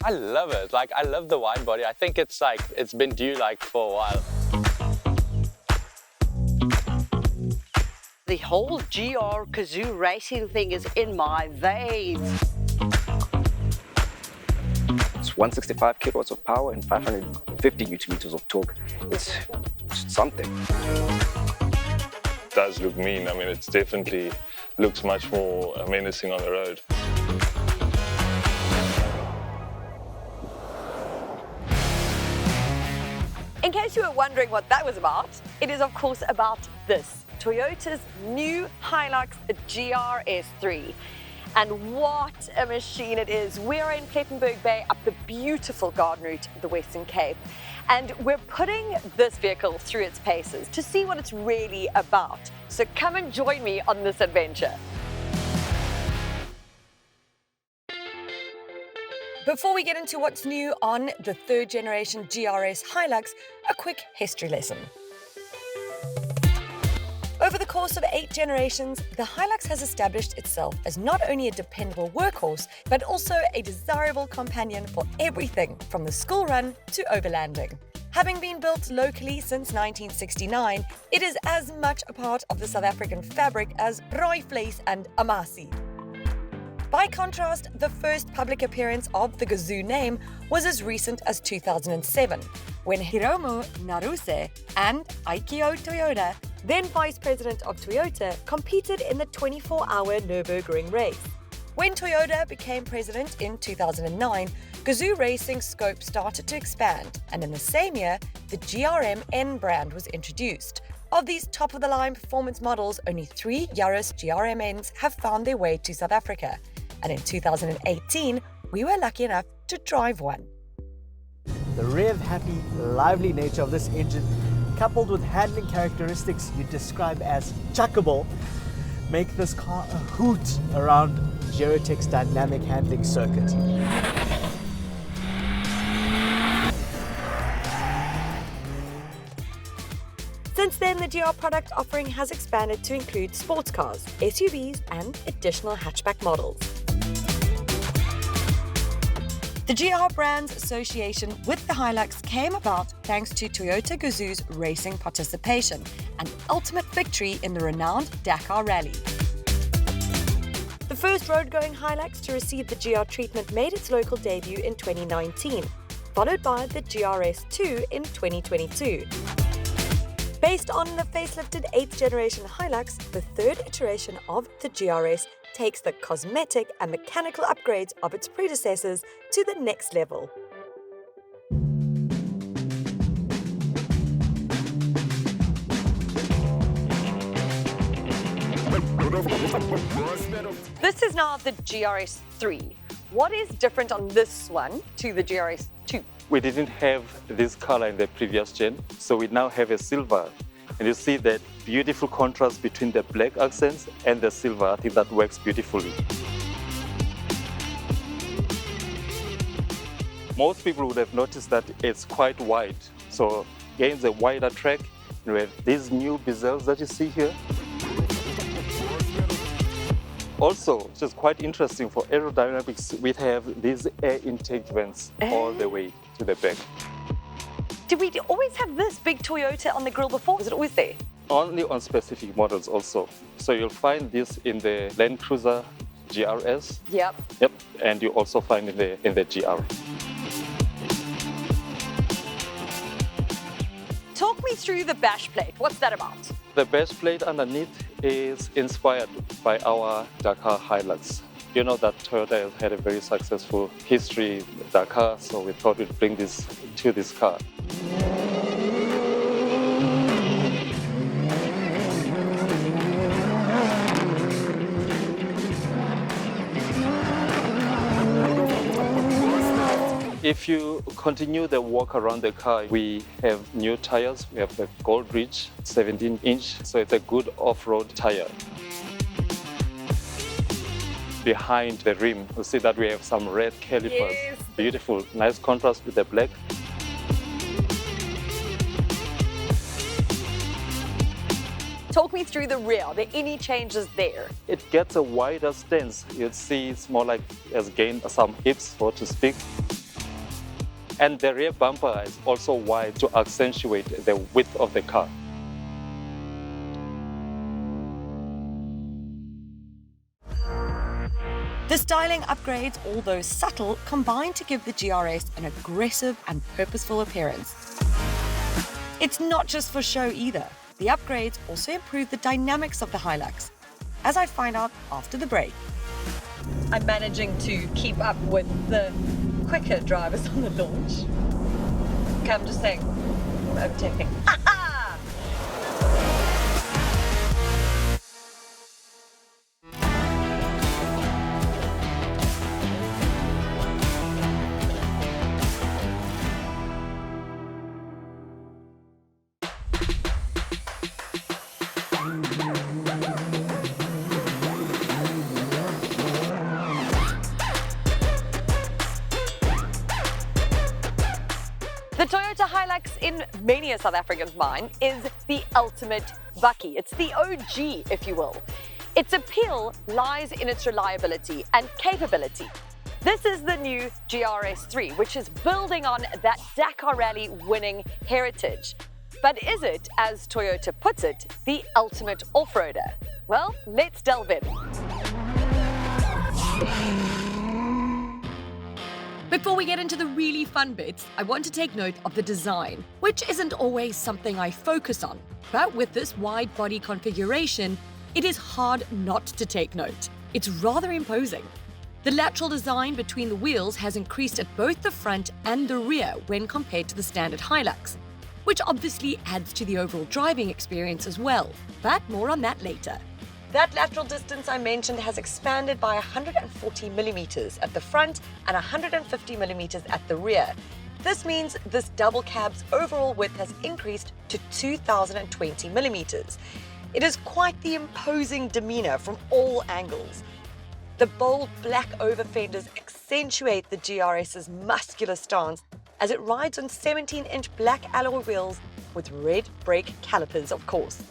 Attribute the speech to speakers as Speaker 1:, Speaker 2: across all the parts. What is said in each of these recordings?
Speaker 1: I love it. Like, I love the wide body. I think it's like, it's been due like for a while.
Speaker 2: The whole GR kazoo racing thing is in my veins.
Speaker 3: It's 165 kilowatts of power and 550 newton meters of torque. It's something.
Speaker 4: It does look mean. I mean, it definitely looks much more menacing on the road.
Speaker 5: In case you were wondering what that was about, it is of course about this, Toyota's new Hilux GRS3. And what a machine it is. We're in Plettenberg Bay up the beautiful garden route of the Western Cape. And we're putting this vehicle through its paces to see what it's really about. So come and join me on this adventure. Before we get into what's new on the third generation GRS Hilux, a quick history lesson. Over the course of 8 generations, the Hilux has established itself as not only a dependable workhorse, but also a desirable companion for everything from the school run to overlanding. Having been built locally since 1969, it is as much a part of the South African fabric as rooi vleis and amasi. By contrast, the first public appearance of the Gazoo name was as recent as 2007, when Hiromu Naruse and Aikio Toyoda, then vice president of Toyota, competed in the 24-hour Nürburgring race. When Toyota became president in 2009, Gazoo Racing's scope started to expand, and in the same year, the GRM-N brand was introduced. Of these top-of-the-line performance models, only 3 Yaris GRM-Ns have found their way to South Africa, and in 2018, we were lucky enough to drive one.
Speaker 6: The rev-happy, lively nature of this engine, coupled with handling characteristics you describe as chuckable, make this car a hoot around Gerotech's dynamic handling circuit.
Speaker 5: Since then, the GR product offering has expanded to include sports cars, SUVs, and additional hatchback models. The GR brand's association with the Hilux came about thanks to Toyota Gazoo's racing participation, an ultimate victory in the renowned Dakar Rally. The first road-going Hilux to receive the GR treatment made its local debut in 2019, followed by the GRS2 in 2022. Based on the facelifted 8th generation Hilux, the third iteration of the GRS takes the cosmetic and mechanical upgrades of its predecessors to the next level. This is now the GRS3. What is different on this one to the GRS2?
Speaker 7: We didn't have this color in the previous gen, so we now have a silver. And you see that beautiful contrast between the black accents and the silver. I think that works beautifully. Most people would have noticed that it's quite wide. So gains a wider track. We have these new bezels that you see here. Also, which is quite interesting for aerodynamics, we have these air intake vents all the way to the back.
Speaker 5: Did we always have this big Toyota on the grille before? Was it always there?
Speaker 7: Only on specific models also. So you'll find this in the Land Cruiser GRS.
Speaker 5: Yep.
Speaker 7: Yep, and you also find in the GR.
Speaker 5: Talk me through the bash plate. What's that about?
Speaker 7: The bash plate underneath is inspired by our Dakar Hilux. You know that Toyota has had a very successful history with Dakar, so we thought we'd bring this to this car. If you continue the walk around the car, we have new tires. We have the Gold Ridge 17-inch, so it's a good off-road tire. Behind the rim, you see that we have some red calipers.
Speaker 5: Yes.
Speaker 7: Beautiful, nice contrast with the black.
Speaker 5: Talk me through the rear. Are there any changes there?
Speaker 7: It gets a wider stance. You'll see it's more like it has gained some hips, so to speak. And the rear bumper is also wide to accentuate the width of the car.
Speaker 5: The styling upgrades, although subtle, combine to give the GRS an aggressive and purposeful appearance. It's not just for show either. The upgrades also improve the dynamics of the Hilux, as I find out after the break. I'm managing to keep up with the quicker drivers on the launch. Okay, I'm just saying, overtaking. The Toyota Hilux, in many a South African's mind, is the ultimate bakkie. It's the OG, if you will. Its appeal lies in its reliability and capability. This is the new GRS3, which is building on that Dakar Rally-winning heritage. But is it, as Toyota puts it, the ultimate off-roader? Well, let's delve in. Before we get into the really fun bits, I want to take note of the design, which isn't always something I focus on. But with this wide body configuration, it is hard not to take note. It's rather imposing. The lateral design between the wheels has increased at both the front and the rear when compared to the standard Hilux, which obviously adds to the overall driving experience as well. But more on that later. That lateral distance I mentioned has expanded by 140 millimeters at the front and 150 millimeters at the rear. This means this double cab's overall width has increased to 2,020 millimeters. It is quite the imposing demeanor from all angles. The bold black over fenders accentuate the GRS's muscular stance as it rides on 17-inch black alloy wheels with red brake calipers, of course.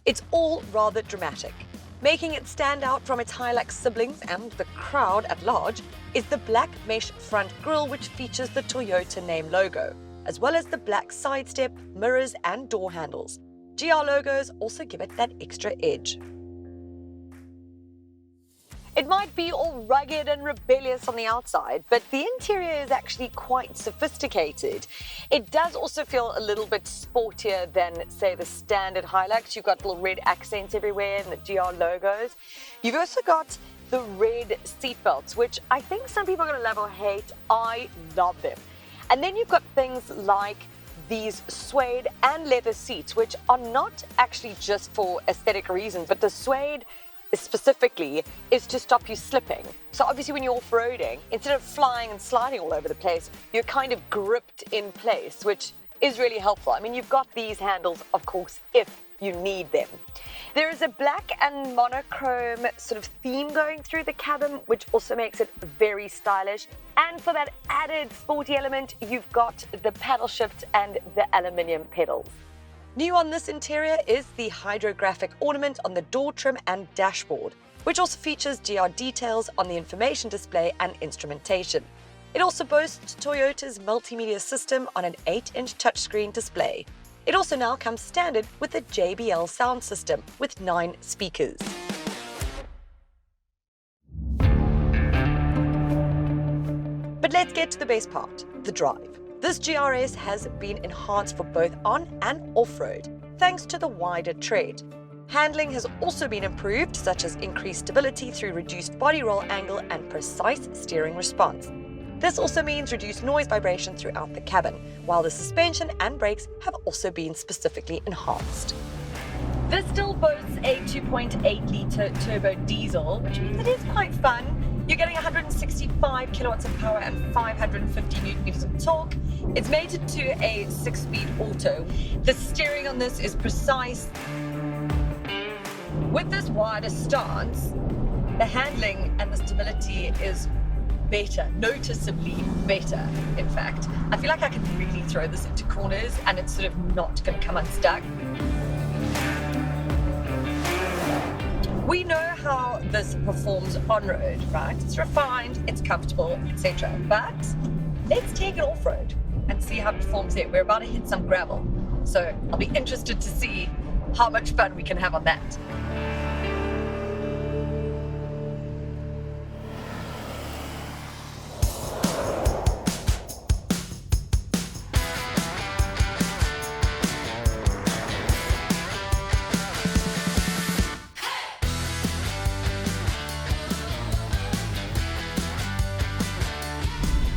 Speaker 5: It's all rather dramatic. Making it stand out from its Hilux siblings and the crowd at large is the black mesh front grille, which features the Toyota name logo, as well as the black side step, mirrors and door handles. GR logos also give it that extra edge. It might be all rugged and rebellious on the outside, but the interior is actually quite sophisticated. It does also feel a little bit sportier than, say, the standard Hilux. You've got little red accents everywhere and the GR logos. You've also got the red seatbelts, which I think some people are going to love or hate. I love them. And then you've got things like these suede and leather seats, which are not actually just for aesthetic reasons, but the suede specifically is to stop you slipping. So obviously when you're off-roading, instead of flying and sliding all over the place, you're kind of gripped in place, which is really helpful. I mean, you've got these handles, of course, if you need them. There is a black and monochrome sort of theme going through the cabin, which also makes it very stylish. And for that added sporty element, you've got the paddle shift and the aluminium pedals. New on this interior is the hydrographic ornament on the door trim and dashboard, which also features GR details on the information display and instrumentation. It also boasts Toyota's multimedia system on an 8-inch touchscreen display. It also now comes standard with a JBL sound system with 9 speakers. But let's get to the best part, the drive. This GRS has been enhanced for both on and off-road, thanks to the wider tread. Handling has also been improved, such as increased stability through reduced body roll angle and precise steering response. This also means reduced noise vibration throughout the cabin, while the suspension and brakes have also been specifically enhanced. This still boasts a 2.8-litre turbo diesel, which means it is quite fun. You're getting 165 kilowatts of power and 550 newton meters of torque. It's mated to a 6-speed auto. The steering on this is precise. With this wider stance, the handling and the stability is better, noticeably better, in fact. I feel like I can really throw this into corners and it's sort of not going to come unstuck. We know how this performs on-road, right? It's refined, it's comfortable, etc. But let's take it off-road and see how it performs there. We're about to hit some gravel, so I'll be interested to see how much fun we can have on that.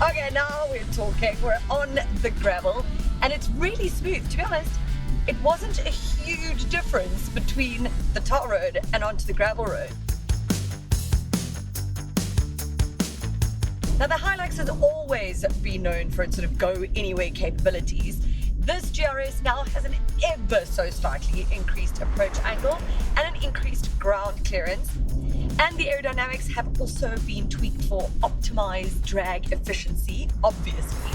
Speaker 5: Okay, now we're talking. We're on the gravel and it's really smooth. To be honest, it wasn't a huge difference between the tar road and onto the gravel road. Now, the Hilux has always been known for its sort of go-anywhere capabilities. This GRS now has an ever so slightly increased approach angle and an increased ground clearance. And the aerodynamics have also been tweaked for optimized drag efficiency, obviously.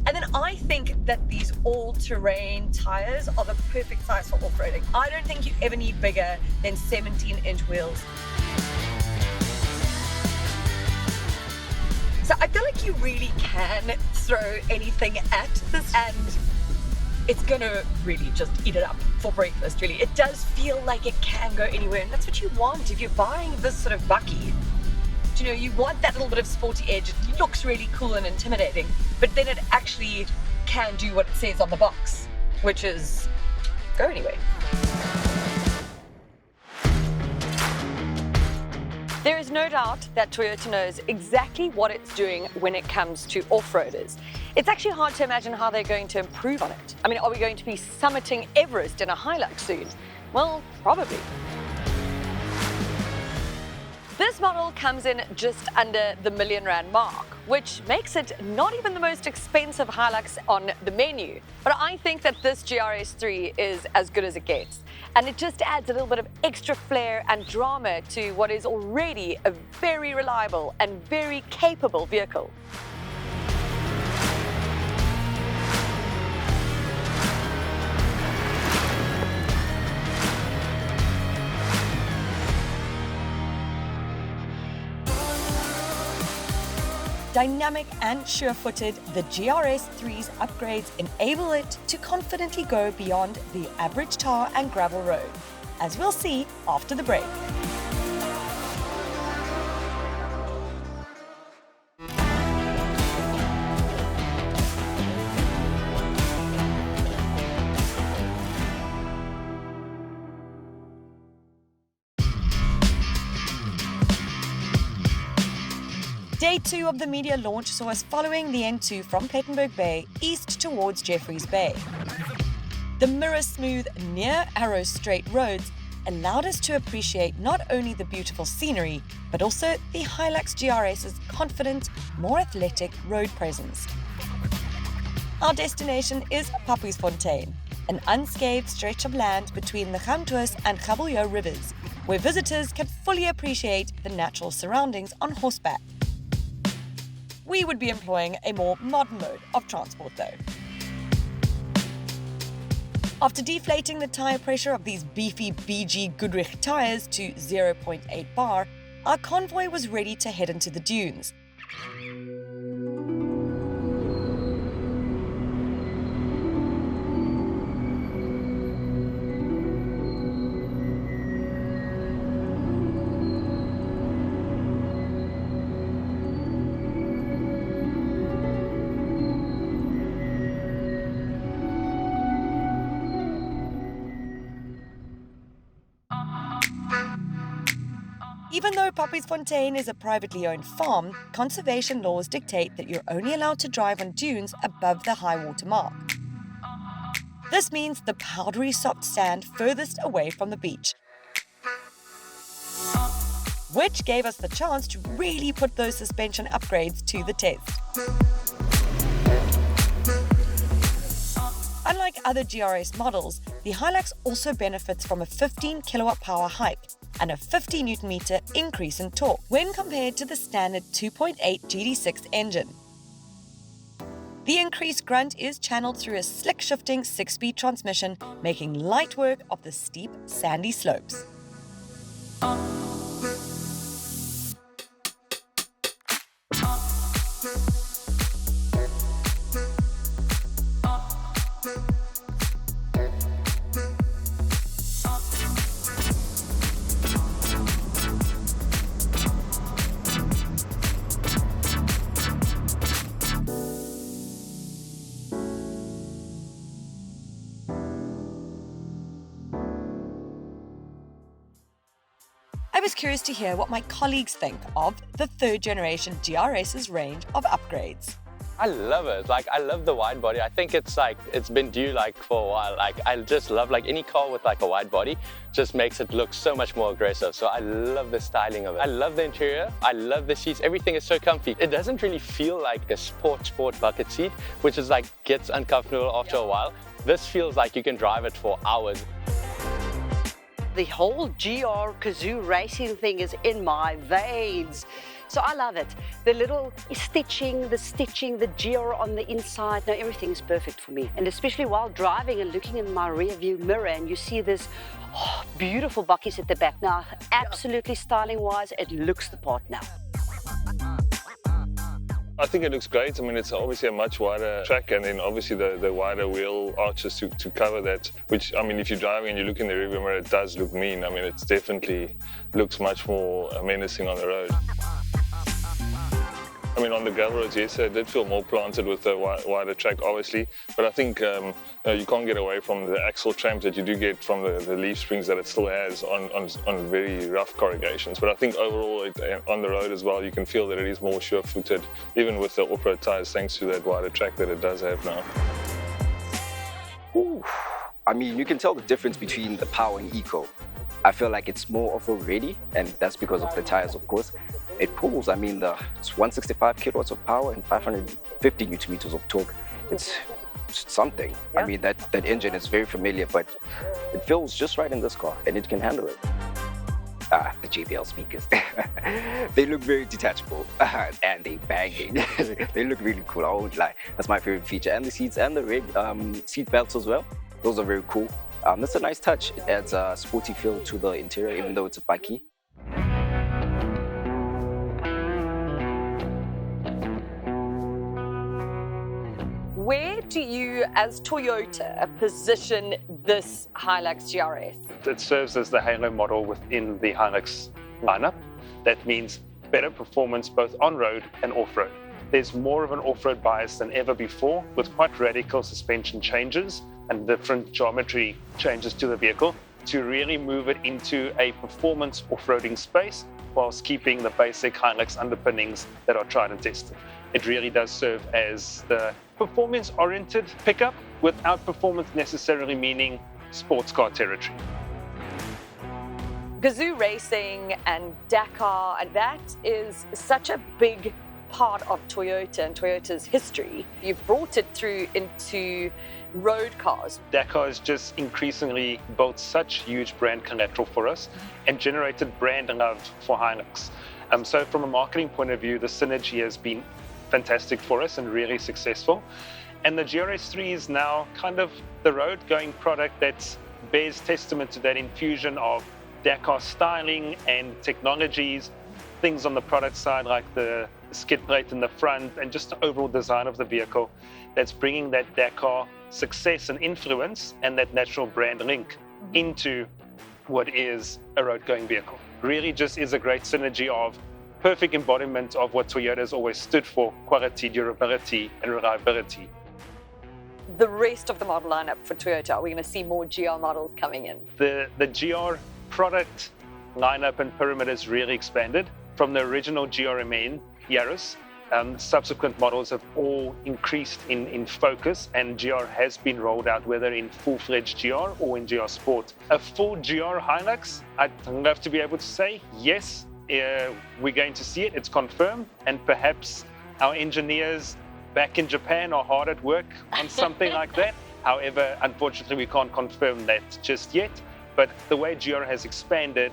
Speaker 5: And then I think that these all-terrain tires are the perfect size for off-roading. I don't think you ever need bigger than 17-inch wheels. So I feel like you really can throw anything at this and it's gonna really just eat it up for breakfast, really. It does feel like it can go anywhere, and that's what you want if you're buying this sort of bucky. You know, you want that little bit of sporty edge. It looks really cool and intimidating, but then it actually can do what it says on the box, which is go anywhere. There is no doubt that Toyota knows exactly what it's doing when it comes to off-roaders. It's actually hard to imagine how they're going to improve on it. I mean, are we going to be summiting Everest in a Hilux soon? Well, probably. This model comes in just under the R1 million mark, which makes it not even the most expensive Hilux on the menu. But I think that this GRS3 is as good as it gets. And it just adds a little bit of extra flair and drama to what is already a very reliable and very capable vehicle. Dynamic and sure-footed, the GRS3's upgrades enable it to confidently go beyond the average tar and gravel road, as we'll see after the break. Day 2 of the media launch saw us following the N2 from Plettenberg Bay east towards Jeffreys Bay. The mirror-smooth, near-arrow straight roads allowed us to appreciate not only the beautiful scenery, but also the Hilux GRS's confident, more athletic road presence. Our destination is Papiesfontein, an unscathed stretch of land between the Gamtoos and Gabeljo rivers, where visitors can fully appreciate the natural surroundings on horseback. We would be employing a more modern mode of transport though. After deflating the tyre pressure of these beefy BG Goodrich tyres to 0.8 bar, our convoy was ready to head into the dunes. Even though Papiesfontein is a privately owned farm, conservation laws dictate that you're only allowed to drive on dunes above the high water mark. This means the powdery soft sand furthest away from the beach, which gave us the chance to really put those suspension upgrades to the test. Unlike other GRS models, the Hilux also benefits from a 15 kilowatt power hike and a 50 Newton meter increase in torque when compared to the standard 2.8 GD6 engine. The increased grunt is channeled through a slick shifting 6-speed transmission, making light work of the steep, sandy slopes. I was curious to hear what my colleagues think of the third generation GRS's range of upgrades.
Speaker 1: I love it. Like, I love the wide body. I think it's like, it's been due like for a while. Like, I just love like any car with like a wide body just makes it look so much more aggressive. So I love the styling of it. I love the interior. I love the seats. Everything is so comfy. It doesn't really feel like a sport bucket seat, which is like gets uncomfortable after a while. This feels like you can drive it for hours.
Speaker 2: The whole GR Kazoo racing thing is in my veins. So I love it. The little stitching, the GR on the inside, no, everything is perfect for me. And especially while driving and looking in my rear view mirror and you see this beautiful buckies at the back. Now, absolutely styling wise, it looks the part now.
Speaker 4: I think it looks great. I mean, it's obviously a much wider track, and then obviously the wider wheel arches to cover that, which, I mean, if you're driving and you look in the rearview mirror, it does look mean. I mean, it definitely looks much more menacing on the road. I mean, on the gravel roads, yes, it did feel more planted with the wider track, obviously. But I think you can't get away from the axle tramps that you do get from the leaf springs that it still has on very rough corrugations. But I think overall, on the road as well, you can feel that it is more sure-footed, even with the off-road tyres, thanks to that wider track that it does have now.
Speaker 3: Ooh. I mean, you can tell the difference between the power and eco. I feel like it's more off-road ready, and that's because of the tires, of course. It pulls, I mean, it's 165 kilowatts of power and 550 newton meters of torque. It's something. Yeah. I mean, that engine is very familiar, but it feels just right in this car, and it can handle it. The JBL speakers. They look very detachable, and they banging. They look really cool, I won't lie. That's my favorite feature. And the seats and the red seat belts as well. Those are very cool. That's a nice touch. It adds a sporty feel to the interior, even though it's a bakkie.
Speaker 5: Where do you, as Toyota, position this Hilux GRS?
Speaker 8: It serves as the halo model within the Hilux lineup. That means better performance both on-road and off-road. There's more of an off-road bias than ever before, with quite radical suspension changes and different geometry changes to the vehicle to really move it into a performance off-roading space whilst keeping the basic Hilux underpinnings that are tried and tested. It really does serve as the performance-oriented pickup without performance necessarily meaning sports car territory.
Speaker 5: Kazoo racing and Dakar, and that is such a big part of Toyota and Toyota's history. You've brought it through into road cars.
Speaker 8: Dakar has just increasingly built such huge brand collateral for us and generated brand love for Hilux. So from a marketing point of view, the synergy has been fantastic for us and really successful. And the GRS3 is now kind of the road-going product that bears testament to that infusion of Dakar styling and technologies, things on the product side like the skid plate in the front and just the overall design of the vehicle that's bringing that Dakar success and influence and that natural brand link into what is a road-going vehicle. Really just is a great synergy of perfect embodiment of what Toyota has always stood for: quality, durability, and reliability.
Speaker 5: The rest of the model lineup for Toyota, are we going to see more GR models coming in?
Speaker 8: The GR product lineup and pyramid has really expanded from the original GRMN Yaris. Subsequent models have all increased in focus, and GR has been rolled out whether in full-fledged GR or in GR Sport. A full GR Hilux, I'd love to be able to say yes, we're going to see it, it's confirmed, and perhaps our engineers back in Japan are hard at work on something like that. However, unfortunately, we can't confirm that just yet, but the way GR has expanded,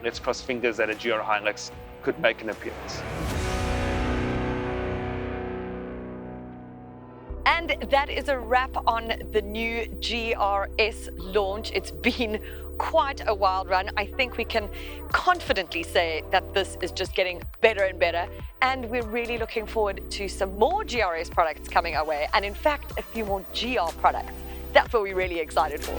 Speaker 8: let's cross fingers that a GR Hilux could make an appearance.
Speaker 5: And that is a wrap on the new GRS launch. It's been quite a wild run. I think we can confidently say that this is just getting better and better. And we're really looking forward to some more GRS products coming our way. And in fact, a few more GR products. That's what we're really excited for.